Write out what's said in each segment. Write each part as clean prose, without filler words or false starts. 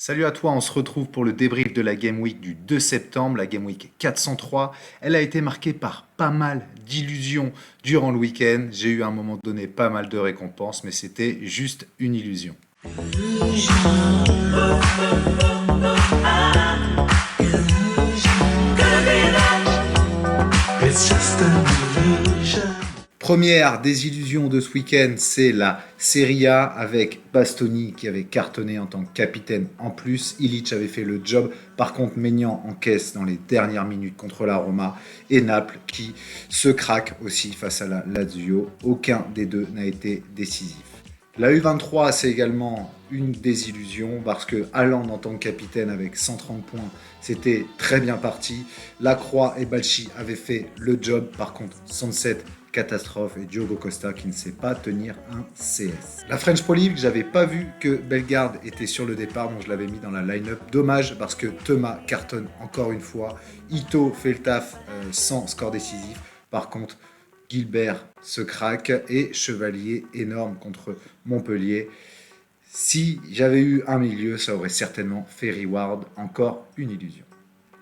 Salut à toi, on se retrouve pour le débrief de la Game Week du 2 septembre, la Game Week 403. Elle a été marquée par pas mal d'illusions durant le week-end. J'ai eu à un moment donné pas mal de récompenses, mais c'était juste une illusion. Première des illusions de ce week-end, c'est la Serie A avec Bastoni qui avait cartonné en tant que capitaine en plus. Illich avait fait le job. Par contre, Maignan encaisse dans les dernières minutes contre la Roma et Naples qui se craque aussi face à la Lazio. Aucun des deux n'a été décisif. La U23, c'est également une désillusion parce que Haaland en tant que capitaine avec 130 points, c'était très bien parti. Lacroix et Balchi avaient fait le job. Par contre, Sunset, catastrophe, et Diogo Costa qui ne sait pas tenir un CS. La French Pro League, j'avais pas vu que Bellegarde était sur le départ, donc je l'avais mis dans la line-up. Dommage parce que Thomas cartonne encore une fois. Ito fait le taf sans score décisif. Par contre, Gilbert se craque et Chevalier énorme contre Montpellier. Si j'avais eu un milieu, ça aurait certainement fait reward, encore une illusion.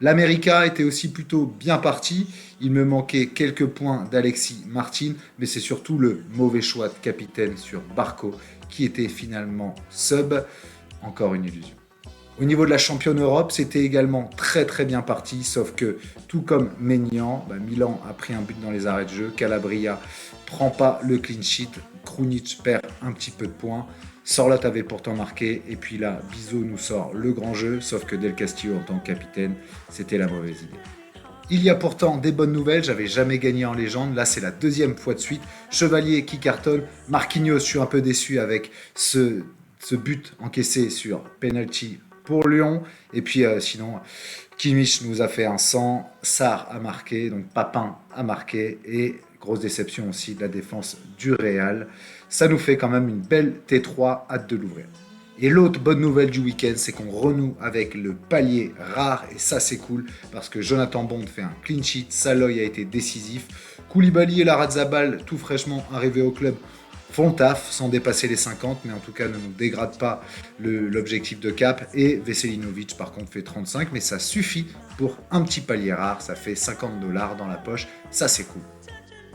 L'América était aussi plutôt bien parti. Il me manquait quelques points d'Alexis Martin, mais c'est surtout le mauvais choix de capitaine sur Barco qui était finalement sub. Encore une illusion. Au niveau de la championne Europe, c'était également très très bien parti, sauf que tout comme Maignan, Milan a pris un but dans les arrêts de jeu, Calabria prend pas le clean sheet, Krunic perd un petit peu de points, Sorloth avait pourtant marqué, et puis là, Bizot nous sort le grand jeu, sauf que Del Castillo en tant que capitaine, c'était la mauvaise idée. Il y a pourtant des bonnes nouvelles, j'avais jamais gagné en légende, là c'est la deuxième fois de suite, Chevalier qui cartonne, Marquinhos, je suis un peu déçu avec ce but encaissé sur penalty pour Lyon. Et puis sinon, Kimmich nous a fait un 100, Sarr a marqué, donc Papin a marqué, et grosse déception aussi de la défense du Real. Ça nous fait quand même une belle T3, hâte de l'ouvrir. Et l'autre bonne nouvelle du week-end, c'est qu'on renoue avec le palier rare, et ça c'est cool, parce que Jonathan Bond fait un clean sheet, Saloy a été décisif, Koulibaly et Larrazabal, tout fraîchement arrivés au club, font le taf sans dépasser les 50, mais en tout cas ne nous dégradent pas l'objectif de cap. Et Veselinovic par contre fait 35, mais ça suffit pour un petit palier rare, ça fait 50 $ dans la poche, ça c'est cool.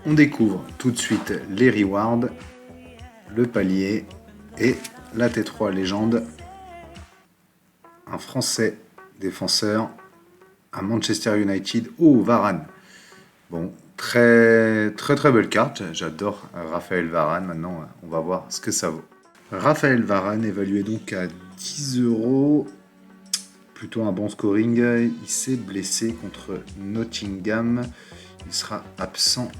On découvre tout de suite les rewards, le palier et la T3 légende. Un Français défenseur à Manchester United. Oh, Varane. Bon, très belle carte. J'adore Raphaël Varane. Maintenant, on va voir ce que ça vaut. Raphaël Varane évalué donc à 10 €. Plutôt un bon scoring. Il s'est blessé contre Nottingham. Il sera absent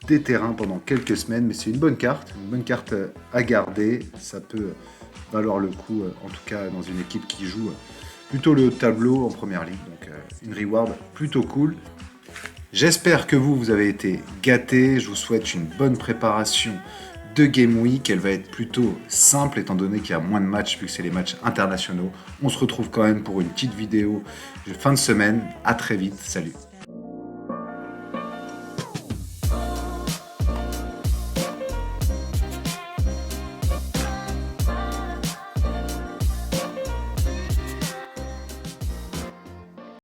des terrains pendant quelques semaines, mais c'est une bonne carte à garder. Ça peut valoir le coup, en tout cas dans une équipe qui joue plutôt le haut de tableau en première ligue. Donc une reward plutôt cool. J'espère que vous avez été gâtés. Je vous souhaite une bonne préparation de Game Week. Elle va être plutôt simple étant donné qu'il y a moins de matchs vu que c'est les matchs internationaux. On se retrouve quand même pour une petite vidéo de fin de semaine. À très vite. Salut.